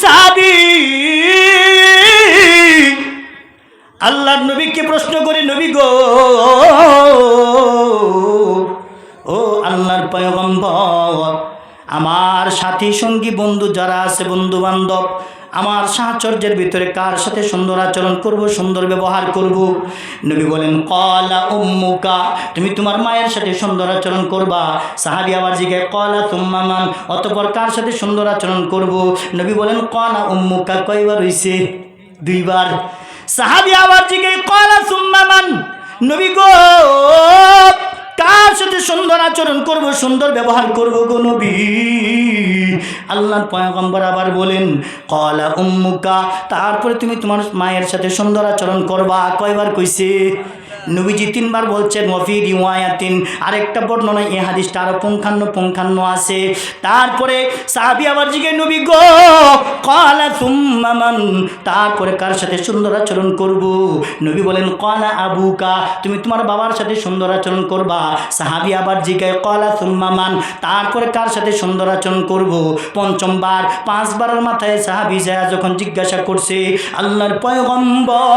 সাহাবী আল্লাহর নবীকে প্রশ্ন করে, নবী গো, ও আল্লাহর পয়গম্বর, আমার সাথী সঙ্গী বন্ধু যারা আছে, বন্ধু বান্ধব, আমার সাহচর্যের ভিতরে কার সাথে সুন্দর আচরণ করব, সুন্দর ব্যবহার করব? নবী বলেন, ক্বালা উম্মুকা, তুমি তোমার মায়ের সাথে সুন্দর আচরণ করবা। সাহাবী আবার জিজ্ঞাসা, ক্বালা সুম্মা মান, অতঃপর কার সাথে সুন্দর আচরণ করব? নবী বলেন, ক্বালা উম্মুকা। কয়বার হইছে? দুইবার। সাহাবী আবার জিজ্ঞাসা, ক্বালা সুম্মা মান, নবী গো, কার সাথে সুন্দর আচরণ করব, সুন্দর ব্যবহার করব গো নবী? আল্লাহর পয়গম্বর আবার বলেন, ক্বালা উম্মুকা, তারপরে তুমি তোমার মায়ের সাথে সুন্দর আচরণ করবা। কয়বার কইছে? নবীজি তিনবার বলছেন। ওয়াফি রিওয়ায়াতিন, আরেকটা বর্ণনায় এই হাদিসটা আরো পুঙ্খান্ন আছে। তারপরে সাহাবী আবার জিজ্ঞেস, নবী গো, ক্বালা সুম্মা মান, তারপরে কার সাথে সুন্দর আচরণ করব? নবী বলেন, ক্বালা আবুকা, তুমি তোমার বাবার সাথে সুন্দর আচরণ করবা। সাহাবী আবার জিজ্ঞেস, ক্বালা সুম্মা মান, তারপরে কার সাথে সুন্দর আচরণ করব? পঞ্চমবার, পাঁচবারের মাথায় সাহাবী যায় যখন জিজ্ঞাসা করছে, আল্লাহর পয়গম্বর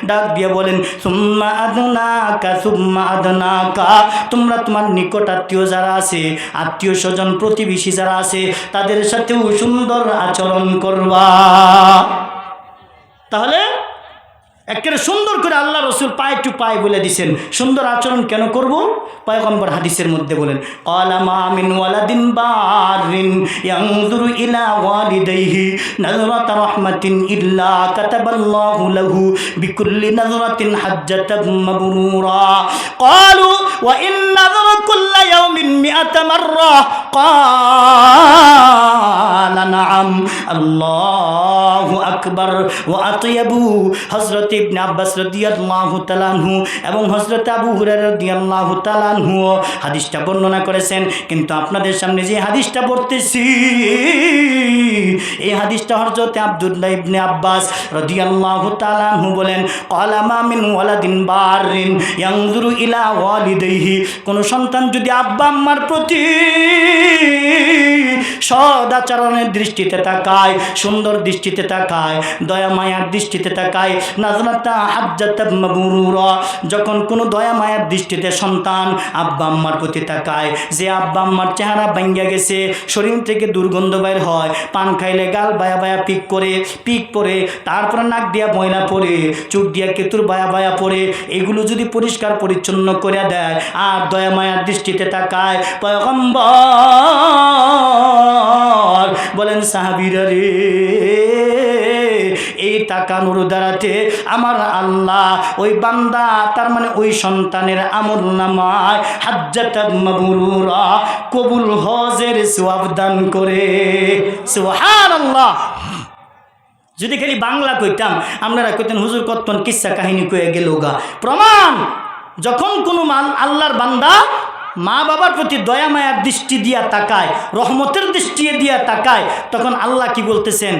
ডাক দিয়ে বলেন, সুম্মা আদনাকা, সুম্মা আদনাকা, তোমরা তোমার নিকট আত্মীয় যারা আছে, আত্মীয় স্বজন প্রতিবেশী যারা আছে, তাদের সাথেও সুন্দর আচরণ করবা। তাহলে একেবারে সুন্দর করে আল্লাহ রসুল পায়ে টু পায়ে বলে দিছেন সুন্দর আচরণ কেন করব। পয়গম্বর হাদিসের মধ্যে বলেন, ক্বালা মা মিন ওয়ালাদিন বারিন ইয়ানজুরু ইলা ওয়ালিদাইহি নাযরাতা রাহমাতিন ইল্লা কাতাবাল্লাহু লাহু বিকুল্লি নাযরাতিন হাজ্জাতান মাবরুরা। ক্বালু ওয়া ইন নাযরা কুল্লা ইয়াউমিন মিআতা মাররা। ক্বালা নাআম। আল্লাহু আকবার ওয়া আতয়াবু। হযরত ইবনে আব্বাস রাদিয়াল্লাহু তাআলা আনহু এবং হযরত আবু হুরায়রা রাদিয়াল্লাহু তাআলা আনহু হাদিসটা বর্ণনা করেছেন। কিন্তু আপনাদের সামনে যে হাদিসটা পড়তেছি, এই হাদিসটা হযরত আব্দুল্লাহ ইবনে আব্বাস রাদিয়াল্লাহু তাআলা আনহু বলেন, ক্বালা মা মিন ওয়ালাদিন বারিন ইয়ানজুরু ইলা ওয়ালিদাইহি, কোন সন্তান যদি আব্বা আম্মার প্রতি সদ আচরণের দৃষ্টিতে তাকায়, সুন্দর দৃষ্টিতে তাকায়, দয়া মায়ার দৃষ্টিতে তাকায়, নাযরাতা হাজ্জাতান মাবরুরা, যখন কোনো দয়া মায়ার দৃষ্টিতে সন্তান আব্বা আম্মার প্রতি তাকায়, যে আব্বা আম্মার চেহারা ভাঙ্গা গেছে, শরীর থেকে দুর্গন্ধ বের হয়, পান খাইলে গাল বায়া বায়া পিক পরে, তারপরে নাক দিয়া ময়লা পড়ে, চোখ দিয়া কেতুর বায়া বায়া পড়ে, এগুলো যদি পরিষ্কার পরিচ্ছন্ন করে দেয় আর দয়া মায়ার দৃষ্টিতে তাকায়, পয়গম্বর বলেন, সাহাবীরা রে, এই তাকানোর দ্বারাতে আমার আল্লাহ ওই বান্দা, তার মানে ওই সন্তানের আমলনামায় হাজ্জাতান মাবরুরা, কবুল হজের সওয়াব দান করে। সুবহানাল্লাহ। যদি খালি বাংলা কইতাম আপনারা কইতেন, হুজুর কতক্ষণ কিচ্ছা কাহিনী কয়ে গেল গা। প্রমাণ, যখন কোনো আল্লাহর বান্দা মা বাবার প্রতি দয়া মায়ার দৃষ্টি দিয়া তাকায়, রহমতের দৃষ্টি দিয়া তাকায়, তখন আল্লাহ কি বলতেছেন?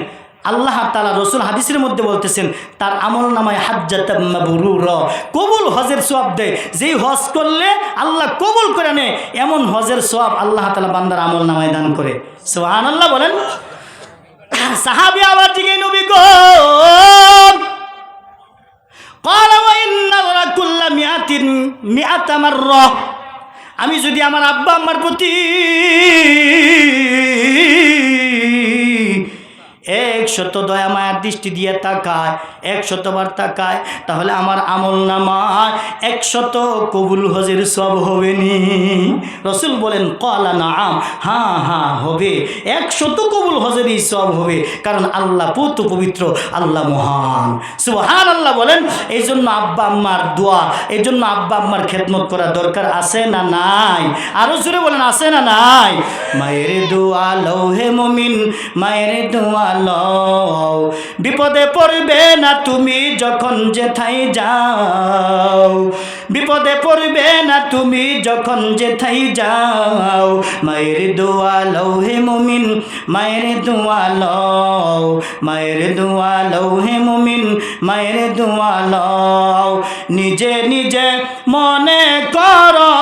আল্লাহ তাআলা রসুল হাদিসের মধ্যে বলতেছেন, তার আমল নামায় হাজ্জাতান মাবরুরা, কবুল হজের সওয়াব দেয়। যেই হজ করলে আল্লাহ কবুল করে নেয়, এমন হজের সওয়াব আল্লাহ তাআলা বান্দার আমল নামায় দান করে। সুবহানাল্লাহ বলেন। সাহাবী আবার জিজ্ঞেস, নবী গো, ক্বালা ওয়া ইন্না কুল্লা মিআতা মাররা, আমি যদি আমার আব্বা আম্মার প্রতি 100 দয়া মায়ার দৃষ্টি দিয়ে তাকায়, 100 বার তাকায়, তাহলে আমার আমল নামায় 100 কবুল হজের সওয়াব হবে নি? রসুল বলেন, ক্বালা নাআম, হ্যাঁ হ্যাঁ হবে, 100 কবুল হজেরই সওয়াব হবে, কারণ আল্লাহ পুত পবিত্র, আল্লাহ মহান। সুবহানাল্লাহ বলেন। এই জন্য আব্বা আম্মার দোয়া, এই জন্য আব্বা আম্মার খেদমত করা দরকার আছে না নাই? আরো জোরে বলেন, আছে না নাই? মায়ের দোয়া লও হে মুমিন, মায়ের দোয়া লও, বিপদে পড়বে না তুমি যখন যেথায় যাও, বিপদে পড়বে না তুমি যখন যেথায় যাও, মায়ের দোয়া লও হে মুমিন, মায়ের দোয়া লও, মায়ের দোয়া লও হে মুমিন, মায়ের দোয়া লও, নিজে নিজে মনে করো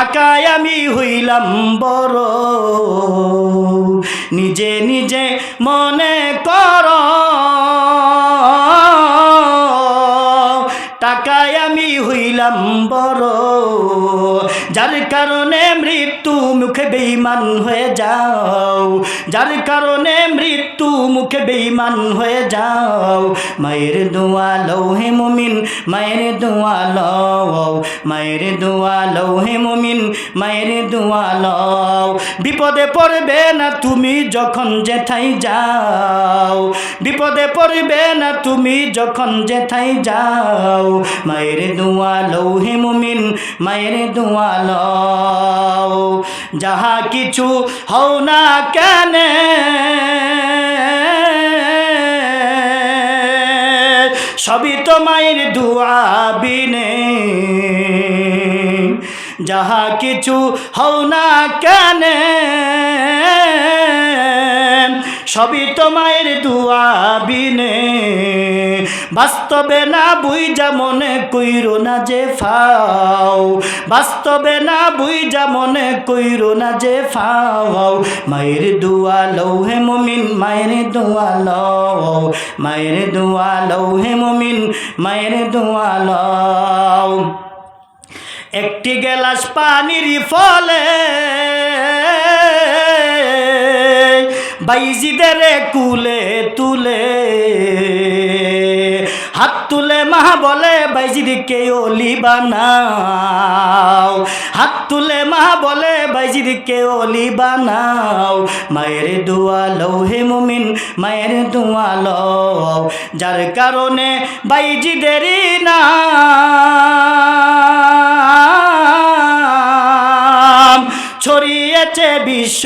টাকায় আমি হইলাম বড়, নিজে নিজে মনে কর, টাকায় আমি হইলাম বড়, যার কারণে মৃত্যু মুখে বেঈমান হয়ে যাও, যার কারণে মৃত্যু মুখে বেঈমান হয়ে যাও। মায়ের দোয়া লও হে মুমিন, মায়ের দোয়া লও, মায়ের দোয়া লও হে মুমিন, মায়ের দোয়া লও। বিপদে পড়বে না তুমি যখন যেথায় যাও, বিপদে পড়বে না তুমি যখন যেথায় যাও। মায়ের দোয়া লও হে মুমিন, মায়ের দোয়া লও। যাহা কিছু হও না কেন সবই তো মায়ের দোয়া বিনে, যাহা কিছু হও না কেন সবই তো মায়ের দোয়া বিনে। বাস্তবে না বুইজা মনে কইরো না যে ফাও, বাস্তবে না বুইজা মনে কইরো না যে ফাও। মায়ের দোয়া লও হে মুমিন, মায়ের দোয়া লও, মায়ের দোয়া লও হে মুমিন, মায়ের দোয়া লও। একটি গেলাস পানির ফলে বাইজিদের কুলে তুলে, হাত তুলে মা বলে বাইজিদকে ওলি বানাও, হাত তুলে মা বলে বাইজিদকে ওলি বানাও। মায়ের দোয়া লও হে মুমিন, মায়ের দোয়া লও, যার কারণে বাইজিদেরই নাম ছড়িয়েছে বিশ্ব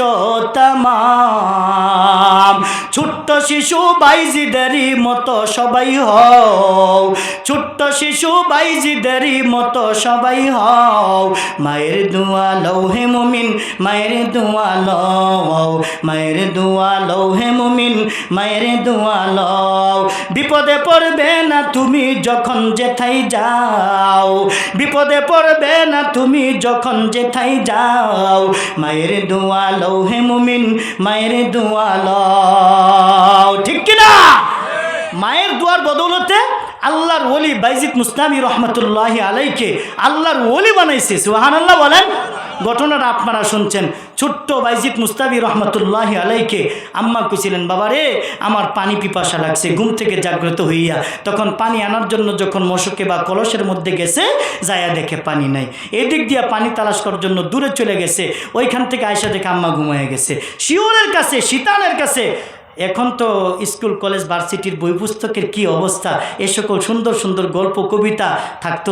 তামাম। ছোট্ট শিশু বাইজিদেরই মতো সবাই হও, ছোট্ট শিশু বাইজিদেরই মতো সবাই হও। মায়ের দোয়া লও হে মুমিন, মায়ের দোয়া লও, মায়ের দোয়া লও হে মুমিন, মায়ের দোয়া লও। বিপদে পড়বে না তুমি যখন যেথায় যাও, বিপদে পড়বে না তুমি যখন যেথায় যাও। মায়ের দোয়া লও হে মুমিন, মায়ের দোয়া লও। ঠিক কিনা? মায়ের দোয়ার বদৌলতে আল্লাহর ওলি বাইজিদ মুস্তামি রহমতুল্লাহি আলাইকে আল্লাহর ওলি বানাইছে। সুবহানাল্লাহ বলেন। ঘটনাটা আপনারা শুনছেন। ছোট্ট বাইজিদ মুস্তাবি রহমতুল্লাহি আলাইকে আম্মা কইছিলেন, বাবা রে আমার পানি পিপাসা লাগছে। ঘুম থেকে জাগ্রত হইয়া তখন পানি আনার জন্য যখন মশকে বা কলসের মধ্যে গেছে, যায়া দেখে পানি নাই। এদিক দিয়া পানি তালাশ করার জন্য দূরে চলে গেছে। ওইখান থেকে আয়সা দেখে আম্মা ঘুমায় গেছে। শিওরের কাছে, শীতানের কাছে। এখন তো স্কুল কলেজ ভার্সিটির বই পুস্তকের কী অবস্থা, এ সকল সুন্দর সুন্দর গল্প কবিতা থাকতো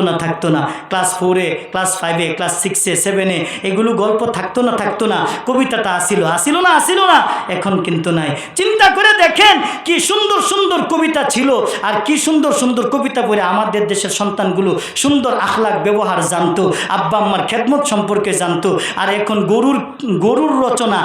না ক্লাস 4-এ, ক্লাস 5-এ, ক্লাস 6-এ, 7-এ এগুলো গল্প থাকতো না কবিতাটা আসিল না, এখন কিন্তু নাই। চিন্তা করে দেখেন কি সুন্দর সুন্দর কবিতা ছিল, আর কি সুন্দর সুন্দর কবিতা পড়ে আমাদের দেশের সন্তানগুলো সুন্দর আখলাক ব্যবহার জানতো, আব্বা আম্মার খেদমত সম্পর্কে জানতো। আর এখন গরুর রচনা,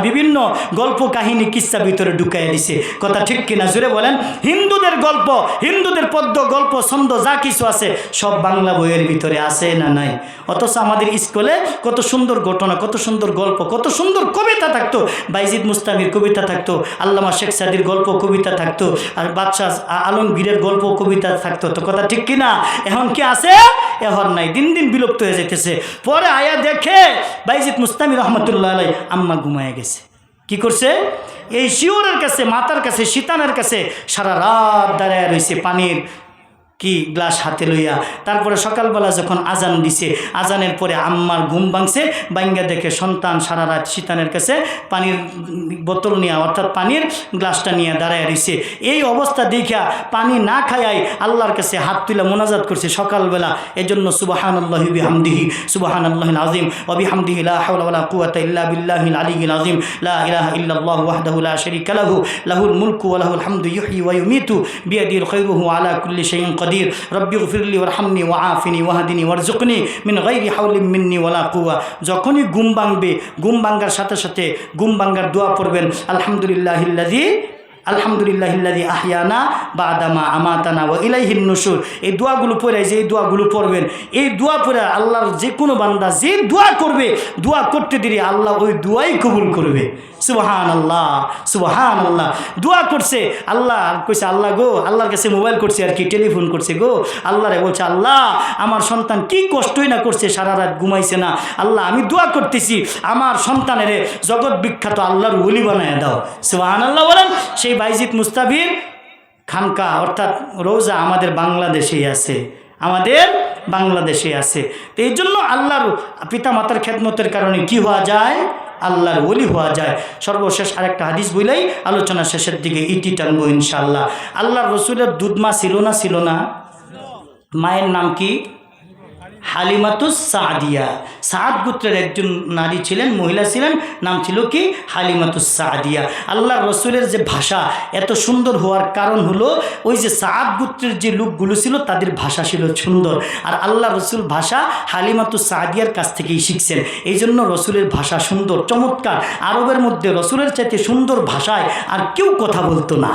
বিভিন্ন গল্প কাহিনী ভিতরে ঢুকাই দিছে। কথা ঠিক কিনা? জুড়ে বলেন। হিন্দুদের গল্প, হিন্দুদের পদ্য, গল্প, ছন্দ যা কিছু আছে সব বাংলা বইয়ের ভিতরে আছে না নাই? অথচ আমাদের স্কুলে কত সুন্দর ঘটনা, কত সুন্দর গল্প, কত সুন্দর কবিতা থাকতো। বাইজিদ মুস্তামির কবিতা থাকতো, আল্লামা শেখ সাদির গল্প কবিতা থাকতো, আর বাদশাহ আলমগীরের গল্প কবিতা থাকতো। তো কথা ঠিক কিনা? এখন কি আছে? এখন নাই, দিন দিন বিলুপ্ত হয়ে যেতেছে। পরে আয়া দেখে বাইজিদ মুস্তামি রহমতুল্লাহ আলাই আম্মা ঘুমায় গেছে। কি করছে? এই শিওরের কাছে, মাতার কাছে, শীতানের কাছে সারা রাত দাঁড়ায় রয়েছে পানির কি গ্লাস হাতে লইয়া। তারপরে সকালবেলা যখন আজান দিছে, আজানের পরে আম্মার ঘুম ভাঙছে, ভাঙ্গা দেখে সন্তান সারা রাত শীতানের কাছে পানির বোতল নিয়ে, অর্থাৎ পানির গ্লাসটা নিয়ে দাঁড়ায় রয়েছে। এই অবস্থা দেখা পানি না খায়াই আল্লাহর কাছে হাত তুলে মোনাজাত করছে সকালবেলা। এজন্য সুবহানাল্লাহি বিহামদিহি, সুবহানাল্লাহিল আযীম ওয়া বিহামদিহি লা হাওলা ওয়ালা কুওয়াতা ইল্লা বিল্লাহিল আলিয়্যিল আযীম, লা ইলাহা ইল্লাল্লাহু ওয়াহদাহু লা শারীকা লাহু, লাহুল মুলকু ওয়া লাহুল হামদু ইহয়ি ওয়া ইউমীতু বিয়াদিল খায়রু ওয়া আলা কুল্লি শাইইন قدير ربي اغفر لي وارحمني وعافني واهدني وارزقني من غير حول مني ولا قوة। যখনই ঘুম ভাঙবে, ঘুম ভাঙার সাথে সাথে ঘুম ভাঙার দোয়া পড়বেন, আলহামদুলিল্লাহিল্লাযী আলহামদুলিল্লাহিল্লাযী আহইয়ানা বা'দা মা আমাতানা ওয়া ইলাইহিন নুশুর। এই দোয়াগুলো পড়ে, যে এই দোয়াগুলো পড়বেন, এই দোয়া পড়ে আল্লাহর যে কোনো বান্দা যে দোয়া করবে, দোয়া করতে দিলে আল্লাহ ওই দোয়াই কবুল করবে। সুবহানাল্লাহ, সুবহানাল্লাহ। দোয়া করছে, আল্লাহ কইছে, আল্লাহ গো, আল্লাহর কাছে মোবাইল করছে আর কি, টেলিফোন করছে গো, আল্লাহরে বলছে, আল্লাহ আমার সন্তান কি কষ্টই না করছে, সারা রাত ঘুমাইছে না, আল্লাহ আমি দোয়া করতেছি আমার সন্তানের জগৎ বিখ্যাত আল্লাহর ওলি বানায় দাও। সুবহানাল্লাহ বলেন। সেই বাইজিদ মুস্তাফির খানকা অর্থাৎ রোজা আমাদের বাংলাদেশেই আছে, আমাদের বাংলাদেশে আছে। তো এই জন্য আল্লাহর পিতা মাতার খেদমতের কারণে কি হওয়া যায়, আল্লাহর ওলি হওয়া যায়। সর্বশেষ আরেকটা হাদিস বলেই আলোচনা শেষের দিকে ইতি টানবো ইনশাআল্লাহ। আল্লাহর রসুলের দুধ মা ছিল না, ছিল না? মায়ের নাম কি? হালিমাতুস সাদিয়া। সাদ গোত্রের একজন নারী ছিলেন, মহিলা ছিলেন, নাম ছিল কি? হালিমাতুস সাদিয়া। আল্লাহর রসুলের যে ভাষা এত সুন্দর হওয়ার কারণ হলো ওই যে সাদ গোত্রের যে লোকগুলো ছিল তাদের ভাষা ছিল সুন্দর, আর আল্লাহ রসুল ভাষা হালিমাতুস সাদিয়ার কাছ থেকেই শিখছেন। এই জন্য রসুলের ভাষা সুন্দর, চমৎকার। আরবের মধ্যে রসুলের চাইতে সুন্দর ভাষায় আর কেউ কথা বলতো না।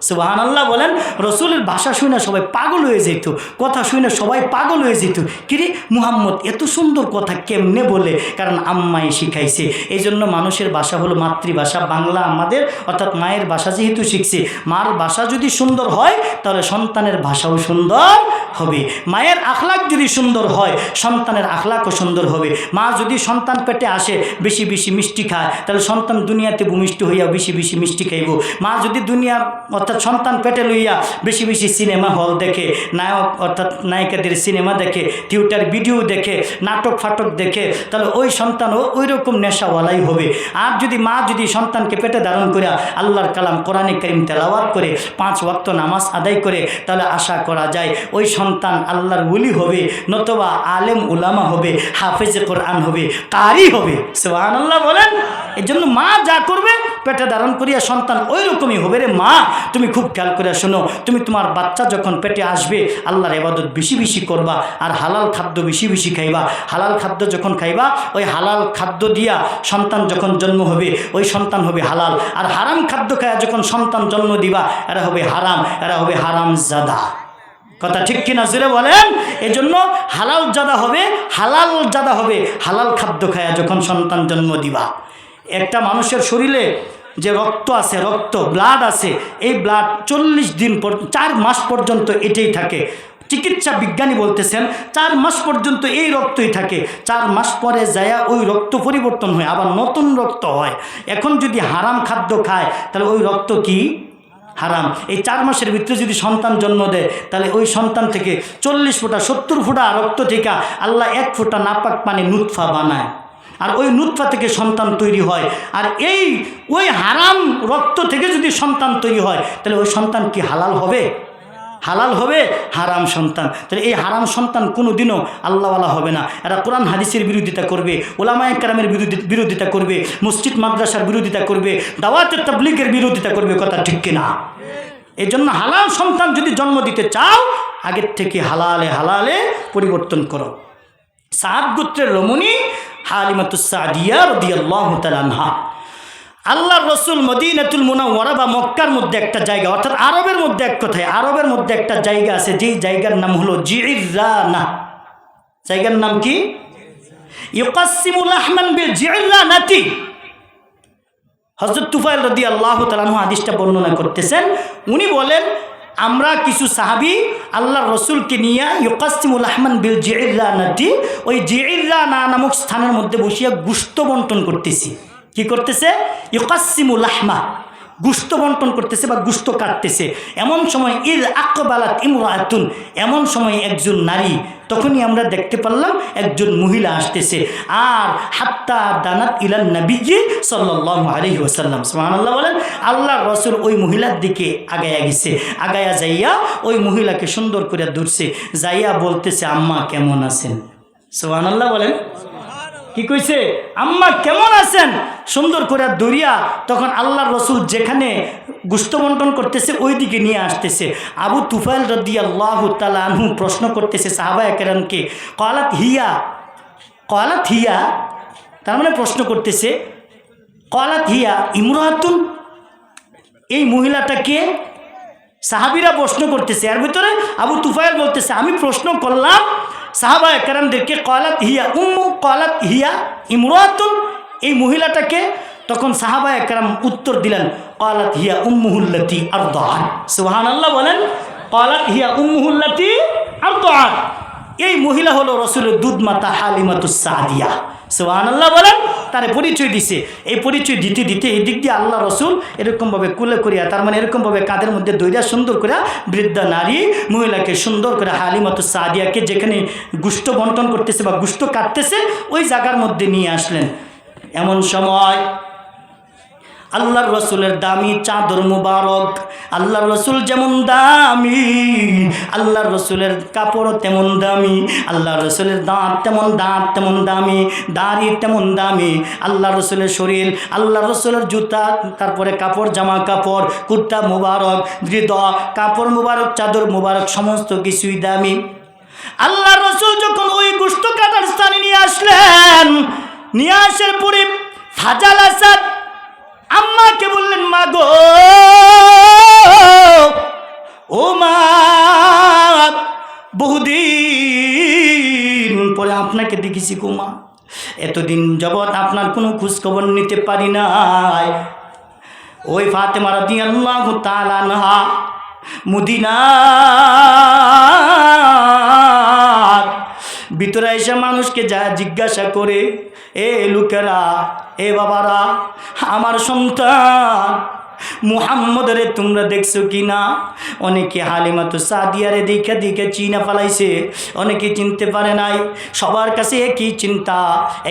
সুবহানাল্লাহ বলেন। রসুলের ভাষা শুনে সবাই পাগল হয়ে যেত, কথা শুনে সবাই পাগল হয়ে যেত। কিরে মুহাম্মদ এত সুন্দর কথা কেমনে বলে? কারণ আম্মাই শিখাইছে। এই জন্য মানুষের ভাষা হলো মাতৃভাষা, বাংলা আমাদের, অর্থাৎ মায়ের ভাষা যেহেতু শিখছে, মার ভাষা যদি সুন্দর হয় তাহলে সন্তানের ভাষাও সুন্দর হবে। মায়ের আখলাক যদি সুন্দর হয় সন্তানের আখলাকও সুন্দর হবে। মা যদি সন্তান পেটে আসে বেশি বেশি মিষ্টি খায় তাহলে সন্তান দুনিয়াতে ভূমিষ্ঠ হইয়া বেশি বেশি মিষ্টি খাইব। মা যদি দুনিয়ার অর্থাৎ সন্তান পেটে লইয়া বেশি বেশি সিনেমা হল দেখে, নায়ক অর্থাৎ নায়িকাদের সিনেমা দেখে, থিয়েটার ভিডিও দেখে, নাটক ফাটক দেখে, তাহলে ওই সন্তানও ওই রকম নেশাওয়ালাই হবে। আর যদি মা যদি সন্তানকে পেটে ধারণ করে আল্লাহর কালাম কোরআনে কারীম তেলাওয়াত করে 5 ওয়াক্ত নামাজ আদায় করে, তাহলে আশা করা যায় ওই সন্তান আল্লাহর ওলি হবে, নতুবা আলেম উলামা হবে, হাফেজে কোরআন হবে, কারি হবে। সুবহানাল্লাহ বলেন। এই জন্য মা যা করবে পেটে ধারণ করিয়া সন্তান ওই রকমই হবে। রে মা তুমি খুব খেয়াল করে শোনো, তুমি তোমার বাচ্চা যখন পেটে আসবে আল্লাহর ইবাদত বেশি বেশি করবা, আর হালাল খাদ্য বেশি বেশি খাইবা। হালাল খাদ্য যখন খাইবা ওই হালাল খাদ্য দিয়া সন্তান যখন জন্ম হবে ওই সন্তান হবে হালাল, আর হারাম খাদ্য খায়া যখন সন্তান জন্ম দিবা এরা হবে হারাম, এরা হবে হারাম জাদা। কথা ঠিক কিনা জোরে বলেন। এজন্য হালাল জাদা হবে, হালাল জাদা হবে হালাল খাদ্য খায়া যখন সন্তান জন্ম দিবা। একটা মানুষের শরীরে যে রক্ত আছে, রক্ত ব্লাড আছে, এই ব্লাড 40 দিন 4 মাস পর্যন্ত এটাই থাকে। চিকিৎসা বিজ্ঞানী বলতেছেন 4 মাস পর্যন্ত এই রক্তই থাকে। 4 মাস পরে যায়া ওই রক্ত পরিবর্তন হয়, আবার নতুন রক্ত হয়। এখন যদি হারাম খাদ্য খায় তাহলে ওই রক্ত কি? হারাম। এই 4 মাসের ভিতরে যদি সন্তান জন্ম দেয় তাহলে ওই সন্তান থেকে 40 ফোঁটা 70 ফোঁটা রক্ত থেকে আল্লাহ 1 ফোঁটা নাপাক পানি নুতফা বানায়, আর ওই নুতফা থেকে সন্তান তৈরি হয়। আর ওই হারাম রক্ত থেকে যদি সন্তান তৈরি হয় তাহলে ওই সন্তান কি হালাল হবে? হালাল হবে হারাম সন্তান। তাহলে এই হারাম সন্তান কোনো দিনও আল্লাহওয়ালা হবে না। এরা কোরআন হাদিসের বিরোধিতা করবে, ওলামায়ে কেরামের বিরোধিতা করবে, মসজিদ মাদ্রাসার বিরোধিতা করবে, দাওয়াতে তাবলীগের বিরোধিতা করবে। কথা ঠিক কিনা? এই জন্য হালাল সন্তান যদি জন্ম দিতে চাও আগের থেকে হালালে হালালে পরিবর্তন করো। সাদ গোত্রের রমণী হালিমাতুস সাদিয়া রাদিয়াল্লাহু তাআলা আনহা, আল্লাহর রসুল মদিনাতুল মুনাওয়ারা বা মক্কার মধ্যে একটা জায়গা, অর্থাৎ আরবের মধ্যে এক কথায় আরবের মধ্যে একটা জায়গা আছে, যেই জায়গার নাম হলো জি'রানা। জায়গার নাম কি? ইউকাসসিমু লাহমান বিল জি'রানাতি। হযরত তুফাইল রাদিয়াল্লাহু তাআলা আনহু হাদিসটা বর্ণনা করতেছেন। উনি বলেন আমরা কিছু সাহাবী আল্লাহর রসুলকে নিয়ে ইউকাসসিমু লাহমান বিল জি'রানাতি, ওই জি'রানা নামক স্থানের মধ্যে বসিয়া গোশত বন্টন করতেছি। কি করতেছে? ইউকাসসিমু লাহমা, গোশত বন্টন করতেছে বা গোশত কাটতেছে। এমন সময় ইয আকবালাত ইমরাতুন, এমন সময় একজন নারী, তখনই আমরা দেখতে পারলাম একজন মহিলা আসতেছে। আর হাত্তা দানাত ইলান নবীজি সাল্লাল্লাহু আলাইহি ওয়াসাল্লাম। সুবহানাল্লাহ বলেন। আল্লাহর রাসূল ওই মহিলার দিকে আগায়া গেছে, আগায়া যাইয়া ওই মহিলাকে সুন্দর করে ধরছে, যাইয়া বলতেছে আম্মা কেমন আছেন? সুবহানাল্লাহ বলেন। কি কইছে? আম্মা কেমন আছেন? সুন্দর করে দরিয়া তখন আল্লাহর রসুল যেখানে গোশত বন্টন করতেছে ওই দিকে নিয়ে আসতেছে। আবু তুফাইল রাদিয়াল্লাহু তাআলা আনহু প্রশ্ন করতেছে সাহাবায়ে কেরামকে, ক্বালাত হিয়া, তার মানে প্রশ্ন করতেছে ক্বালাত হিয়া ইমরাতুন, এই মহিলাটা কে? সাহাবীরা প্রশ্ন করতেছে, এর ভিতরে আবু তুফাইল বলতেছে আমি প্রশ্ন করলাম সাহাবায়ে কেরামদেরকে, ক্বালাত হিয়া উম্মু, ক্বালাত হিয়া ইমরাতুন, এই মহিলাটাকে? তখন সাহাবায়ে কেরাম উত্তর দিলেন ক্বালাত হিয়া উম্মুহুল্লাতী আরদাআত। সুবহানাল্লাহ বলেন। ক্বালাত হিয়া উম্মুহুল্লাতী আরদাআত, এই মহিলা হলো রাসূলের দুধ মাতা হালিমাতুস সাদিয়া। সুবহানাল্লাহ বলেন। তারে পরিচয় দিছে। এই পরিচয় দিতে দিতে এই দিক দিয়ে আল্লাহ রসুল এরকমভাবে কুলে করিয়া, তার মানে এরকমভাবে কাদের মধ্যে দইরা সুন্দর করে বৃদ্ধা নারী মহিলাকে সুন্দর করে হালিমাতুস সাদিয়াকে যেখানে গুস্ত বন্টন করতেছে বা গুস্ত কাটতেছে ওই জায়গার মধ্যে নিয়ে আসলেন। এমন সময় আল্লাহর রসুলের দামি চাদর মুবারক, আল্লাহর রসুল যেমন দামি, আল্লাহর রসুলের কাপড় তেমন দামি, আল্লাহর রসুলের দাঁত তেমন দামি, দাড়ি তেমন দামি, আল্লাহর রসুলের শরীর, আল্লাহর রসুলের জুতা, তারপরে কাপড়, জামা কাপড়, কুর্তা মুবারক, হৃদয় কাপড় মুবারক, চাদর মুবারক, সমস্ত কিছুই দামি। আল্লাহর রসুল যখন ওই গোশত কাটার স্থানে নিয়ে আসলেন, নিয়ে আসার পরে ফাজাল আসাদ আম্মাকে বললেন, মা গো, ও মা, বহুদিন পরে আপনাকে দেখেছি গো মা, এতদিন যাবৎ আপনার কোনো খোঁজখবর নিতে পারি নাই। ওই ফাতেমা রাদিয়াল্লাহু তাআলা আনহা মদিনা ভিতরে এসে মানুষকে যা জিজ্ঞাসা করে, এ লোকেরা, এ বাবারা, আমার সন্তান মুহাম্মদরে তোমরা দেখছো কি না? অনেকে হালিমাতুস সাদিয়ারে দেখে দেখে চিনা ফেলাইছে, অনেকে চিনতে পারে নাই। সবার কাছে একই চিন্তা,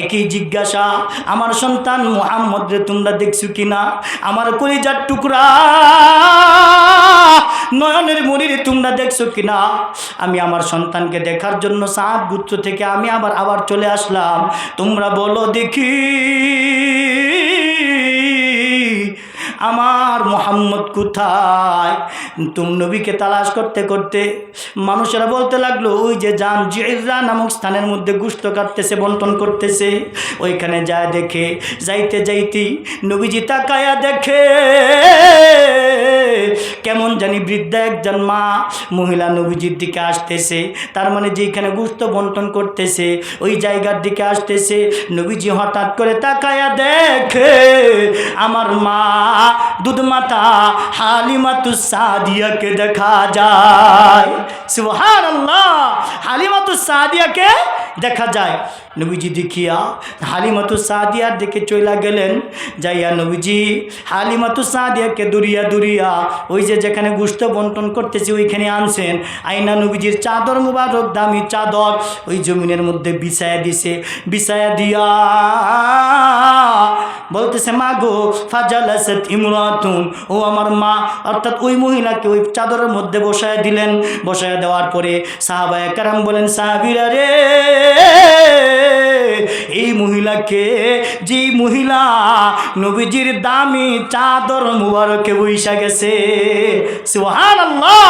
একই জিজ্ঞাসা, আমার সন্তান মুহাম্মদরে তোমরা দেখছো কি না? আমার কলিজার টুকরা নয়নের মনিরে তোমরা দেখছো কি না? আমি আমার সন্তানকে দেখার জন্য সাদ গুত্র থেকে আমি আবার চলে আসলাম। তোমরা বলো দেখি, আমার মোহাম্মদ কোথায়? তুমি নবীকে তালাশ করতে করতে মানুষেরা বলতে লাগলো, ওই যে জান জিররা নামক স্থানের মধ্যে গোশত কাটতেছে, বন্টন করতেছে, ওইখানে যায় দেখে। যাইতে যাইতেই নবীজি তাকায়া দেখে কেমন জানি বৃদ্ধা একজন মা মহিলা নবীজির দিকে আসতেছে। তার মানে যেখানে গোশত বন্টন করতেছে ওই জায়গার দিকে আসতেছে। নবীজি হঠাৎ করে তাকায়া দেখে আমার মা দুধমাতা হালিমাতুস সাদিয়াকে দেখা যায়। সুবহানাল্লাহ, হালিমাতুস সাদিয়াকে দেখা যায়। নবীজি দেখিয়া হালিমাতুস সাদিয়ার দিকে চইলা গেলেন। যাইয়া নবীজি হালিমাতুস সাদিয়াকে দুরিয়া ওই যে যেখানে গোশত বন্টন করতেছে ওইখানে আনছেন। আইনা নবীজির চাদর মুবারক, দামি চাদর ওই জমিনের মধ্যে বিছায়া দিছে। বিছায়া দিয়া বলতেছে, মা গো, ফাজালাসাত ইমরাতুন, ও আমার মা, অর্থাৎ ওই মহিলাকে ওই চাদরের মধ্যে বসায় দিলেন। বসায় দেওয়ার পরে সাহাবায়ে কেরাম বলেন, সাহাবীরা রে, এই মহিলাকে, যে মহিলা নবীজির দামি চাদর মুবারকে বইসা গেছে। সুবহানাল্লাহ।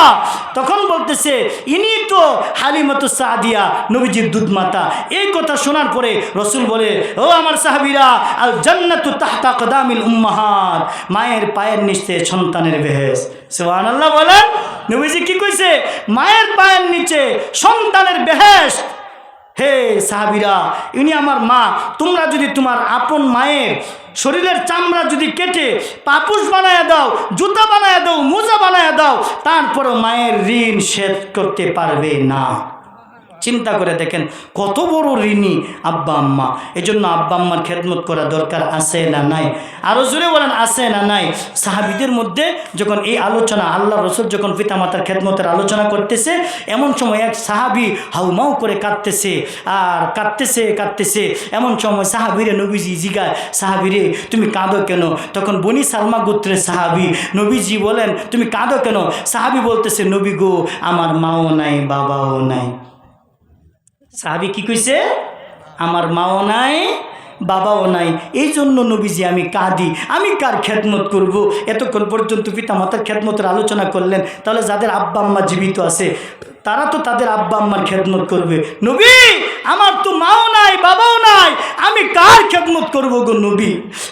তখন বলতেছে, ইনি তো হালিমাতুস সাদিয়া, নবীজির দুধ মাতা। এই কথা শোনার পরে রসুল বলে, ও আমার সাহাবীরা, আল জান্নাতু তাহতা আকদামিল উম্মাহাত, মায়ের পায়ের নিচে সন্তানের বেহেশত। সুবহানাল্লাহ বলেন। নবীজি কি কইছে? মায়ের পায়ের নিচে সন্তানের বেহেশত। হে সাহাবীরা, ইনি আমার মা। তোমরা যদি তোমার আপন মায়ের শরীরের চামড়া যদি কেটে পাপুস বানায় দাও, জুতা বানায় দাও, মোজা বানায় দাও, তারপরও মায়ের ঋণ শোধ করতে পারবে না। চিন্তা করে দেখেন কত বড় ঋণী আব্বা আম্মা। এজন্য আব্বা আম্মার খেদমত করা দরকার আছে না নাই? আরও জোরে বলেন, আছে না নাই? সাহাবীদের মধ্যে যখন এই আলোচনা, আল্লাহ রসুল যখন পিতামাতার খেদমতের আলোচনা করতেছে, এমন সময় এক সাহাবী হাউমাউ করে কাঁদতেছে আর কাঁদতেছে। এমন সময় সাহাবীরে নবীজি জিগায়, সাহাবীরে তুমি কাঁদো কেন? তখন বনি সালমা গোত্রের সাহাবী। নবীজি বলেন, তুমি কাঁদো কেন? সাহাবী বলতেছে, নবী গো, আমার মাও নাই, বাবাও নাই। সাহাবী কি কইছে? আমার মাও নাই, বাবাও নাই, এই জন্য নবীজি আমি কাঁদি। আমি কার খেদমত করব? এতক্ষণ পর্যন্ত পিতামাতার খেদমতের আলোচনা করলেন, তাহলে যাদের আব্বা আম্মা জীবিত আছে তারা তো তাদের আব্বা আম্মার খেদমত করবে। নবী, আমার তো মাও নাই, বাবাও নাই, আমি কার খেদমত করবো গো নবী?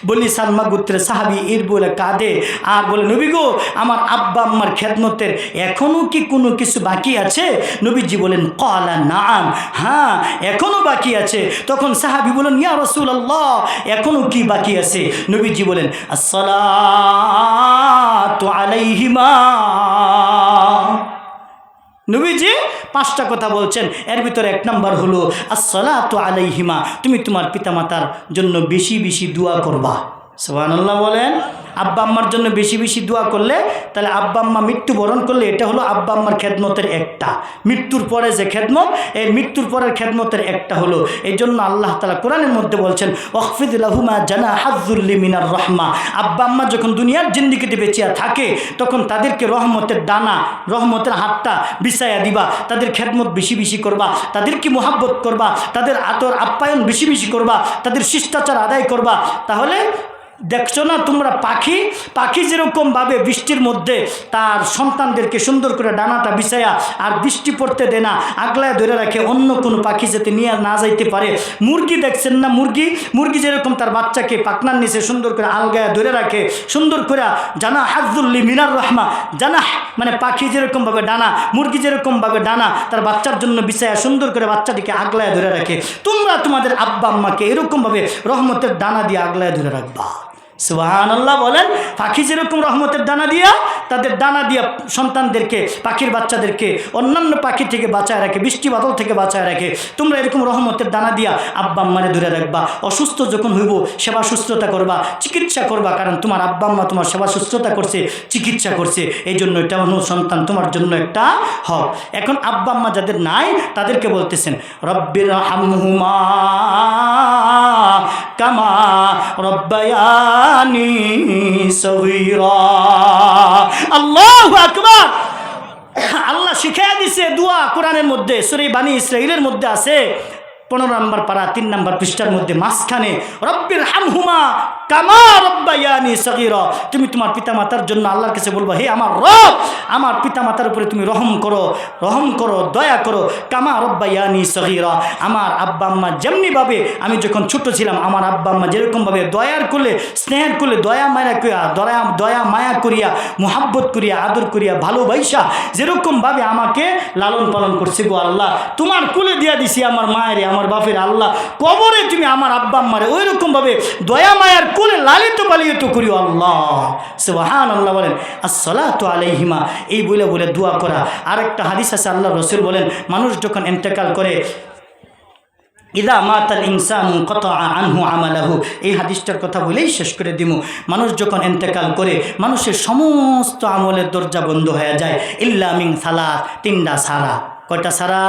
বলি সালমা গোত্রের সাহাবি এর বলে কাঁদে আর বলে, নবী গো, আমার আব্বা আম্মার খেদমতের এখনো কি কোনো কিছু বাকি আছে? নবীজি বলেন, ক্বালা নাআম, হ্যাঁ এখনো বাকি আছে। তখন সাহাবি বলেন, ইয়া রাসূলুল্লাহ, এখনো কি বাকি আছে? নবীজি বলেন, আসসালাতু আলাইহিমা। নবীজি 5টা কথা বলছেন, এর ভিতরে 1 নম্বর হলো আসসালাতু আলাইহিমা, তুমি তোমার পিতামাতার জন্য বেশি বেশি দোয়া করবা। সুবহানাল্লাহ বলেন। আব্বা আম্মার জন্য বেশি বেশি দোয়া করলে, তাহলে আব্বা আম্মা মৃত্যুবরণ করলে এটা হলো আব্বা আম্মার খেদমতের একটা। মৃত্যুর পরে যে খেদমত, এই মৃত্যুর পরের খেদমতের একটা হলো। এই জন্য আল্লাহ তাআলা কোরআনের মধ্যে বলছেন, ওয়াখফিদ লাহুমা জানাহাযুল্লি মিনার রাহমা। আব্বা আম্মা যখন দুনিয়ার জিন্দেগিতে বেঁচে থাকে, তখন তাদেরকে রহমতের ডানা, রহমতের হাতটা বিছায়া দিবা, তাদের খেদমত বেশি বেশি করবা, তাদেরকে মোহাব্বত করবা, তাদের আদর আপ্যায়ন বেশি বেশি করবা, তাদের শিষ্টাচার আদায় করবা। তাহলে দেখছো না তোমরা, পাখি যেরকমভাবে বৃষ্টির মধ্যে তার সন্তানদেরকে সুন্দর করে ডানাটা বিছায়া আর বৃষ্টি পড়তে দেয় না, আগলায় ধরে রাখে, অন্য কোনো পাখি যাতে নিয়ে না যাইতে পারে। মুরগি দেখছেন না, মুরগি যেরকম তার বাচ্চাকে পাখনার নিচে সুন্দর করে আলগায় ধরে রাখে, সুন্দর করে জানাহাযুল্লি মিনার রাহমা, জানাহ মানে পাখি যেরকমভাবে ডানা, মুরগি যেরকমভাবে ডানা তার বাচ্চার জন্য বিছায়া সুন্দর করে বাচ্চাটিকে আগলায় ধরে রাখে, তোমরা তোমাদের আব্বা আম্মাকে এরকমভাবে রহমতের ডানা দিয়ে আগলায় ধরে রাখবা। সুবহানাল্লাহ বলেন। পাখি যেরকম রহমতের দানা দিয়া, তাদের দানা দিয়া সন্তানদেরকে, পাখির বাচ্চাদেরকে অন্যান্য পাখি থেকে বাঁচায় রাখে, বৃষ্টি বাদল থেকে বাঁচায় রাখে, তোমরা এরকম রহমতের দানা দিয়া আব্বা আম্মারে ধরে রাখবা। অসুস্থ যখন হইব সেবা সুস্থতা করবা, চিকিৎসা করবা, কারণ তোমার আব্বা আম্মা তোমার সেবা সুস্থতা করছে, চিকিৎসা করছে, এই জন্য এটা অন্য সন্তান তোমার জন্য একটা হক। এখন আব্বা আম্মা যাদের নাই তাদেরকে বলতেছেন, রব্বির হামহুমা কামা রব্বায়ানি সগীরা। আল্লাহু আকবার। আল্লাহ শিখাইয়া দিছে দোয়া কোরআনের মধ্যে, সূরা বানী ইসরাঈলের মধ্যে আছে 15 নম্বর পারা 3 নম্বর পৃষ্ঠার মধ্যে মাঝখানে, রব্বির হামহুমা কামা রব্বায়ানি সগীরা। তুমি তোমার পিতামাতার জন্য আল্লাহর কাছে বলবা, হে আমার রব, আমার পিতামাতার উপরে তুমি রহম করো, দয়া করো, কামা রব্বায়ানি সগীরা। আমার আব্বা আম্মা যেমনিভাবে আমি যখন ছোট ছিলাম, আমার আব্বা আম্মা যেরকমভাবে দয়ার করলে, স্নেহের করলে, দয়া মায়া করিয়া, মোহাব্বত করিয়া, আদর করিয়া, ভালোবাসা যেরকমভাবে আমাকে লালন পালন করছে গো আল্লাহ, তোমার কুলে দিয়া দিছি আমার মায়ের, আমার বাপের, আল্লাহ কবরে তুমি আমার আব্বা আম্মারে ওই রকমভাবে দয়া মায়ার কোলে লালিত পালিত করিও আল্লাহ। সুবহানাল্লাহ বলেন। আসসালাতু আলাইহিমা, এই বলে দোয়া করা। আরেকটা হাদিস আছে, আল্লাহ রাসূল বলেন, মানুষ যখন ইন্তেকাল করে, ইদা মাতাল ইনসানু কতা আনহু আমালাহু, এই হাদিসটার কথা বলেই শেষ করে দিব। মানুষ যখন ইন্তেকাল করে, মানুষের সমস্ত আমলের দরজা বন্ধ হয়ে যায়, ইল্লা মিন সালাত, 3টা ছাড়া। কয়টা ছাড়া?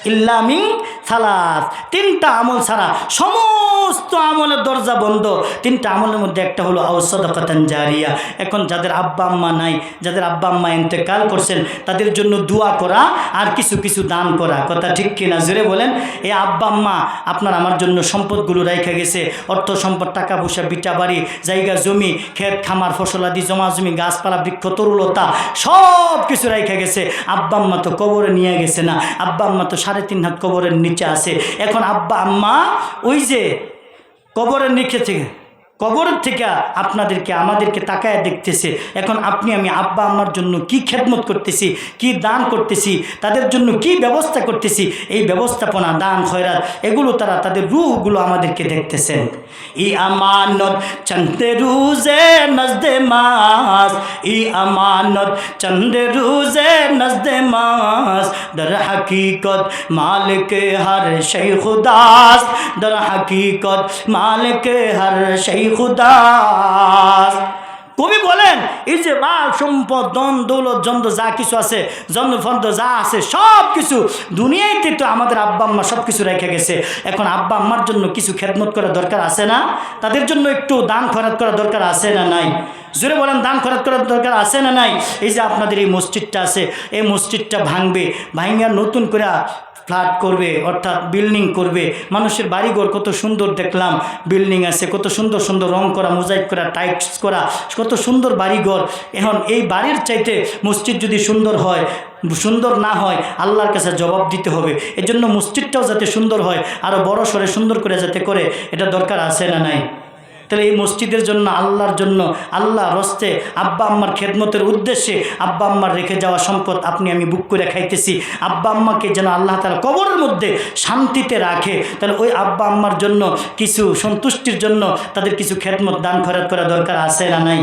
ইল্লা মিন সালাত, 3টা আমল ছাড়া সমস্ত আমলের দরজা বন্ধ। 3টা আমলের মধ্যে একটা হলো আও সাদাকাতান জারিয়া। এখন যাদের আব্বা আম্মা নাই, যাদের আব্বা আম্মা ইন্তেকাল করছেন, তাদের জন্য দোয়া করা আর কিছু কিছু দান করা। কথা ঠিক কিনা? জোরে বলেন। এই আব্বা আম্মা আপনার আমার জন্য সম্পদগুলো রেখে গেছে, অর্থ সম্পদ, টাকা পয়সা, বিটা বাড়ি, জায়গা জমি, ক্ষেত খামার, ফসলাদি, জমা জমি, গাছপালা, বৃক্ষ, তরুলতা সব কিছু রেখে গেছে। আব্বা আম্মা তো কবরে নিয়ে গেছে না, আব্বা আম্মা তো 3.5 হাত কবরের নিচে আছে। এখন আব্বা আম্মা ওই যে কবরের নিচে থেকে, কবরের থেকে আপনাদেরকে আমাদেরকে তাকায় দেখতেছে। এখন আপনি আমি আব্বা আম্মার জন্য কি খেদমত করতেছি, কি দান করতেছি, তাদের জন্য কি ব্যবস্থা করতেছি, এই ব্যবস্থাপনা, দান, খয়রাত, এগুলো তারা, তাদের রূহগুলো আমাদেরকে দেখতেছেন। ই আমানত চন্দে রোজে নজদে মাস, ই আমানত চন্দে রোজে নজদে মাস, দর হकीकत মালিক হর শৈ খুদাস, দর হकीकत মালিক হর শৈ খুদাস। কবি বলেন, এই যে মাল সম্পদ, ধন দৌলত, যন্ত্র যা কিছু আছে, যন্ত্রফন্ত্র যা আছে, সব কিছু দুনিয়াতে তো আমাদের আব্বা আম্মা সব কিছু রেখে গেছে। এখন আব্বা আম্মার জন্য কিছু খেদমত করা দরকার আছে না? তাদের জন্য একটু দান খয়রাত করা দরকার আছে না নাই? জোরে বলেন, দান খয়রাত করার দরকার আছে না নাই? এই যে আপনাদের এই মসজিদটা আছে, এই মসজিদটা ভাঙবে, ভাঙিয়া নতুন করে ফ্ল্যাট করবে, অর্থাৎ বিল্ডিং করবে। মানুষের বাড়িঘর কত সুন্দর দেখলাম, বিল্ডিং আছে, কত সুন্দর সুন্দর রং করা, মোজাইক করা, টাইলস করা, কত সুন্দর বাড়িঘর। এখন এই বাড়ির চাইতে মসজিদ যদি সুন্দর হয়, সুন্দর না হয়, আল্লাহর কাছে জবাব দিতে হবে। এজন্য মসজিদটাও যাতে সুন্দর হয়, আরও বড় সরে সুন্দর করে যাতে করে, এটা দরকার আছে না নাই? তাহলে এই মসজিদের জন্য, আল্লাহর জন্য, আল্লাহ রস্তে আব্বা আম্মার খেদমতের উদ্দেশ্যে আব্বা আম্মার রেখে যাওয়া সম্পদ আপনি আমি বুক করে খাইতেছি। আব্বা আম্মাকে যেন আল্লাহ তাআলা কবরের মধ্যে শান্তিতে রাখে, তাহলে ওই আব্বা আম্মার জন্য কিছু সন্তুষ্টির জন্য তাদের কিছু খেদমত দান খয়রাত করা দরকার আছে না নাই?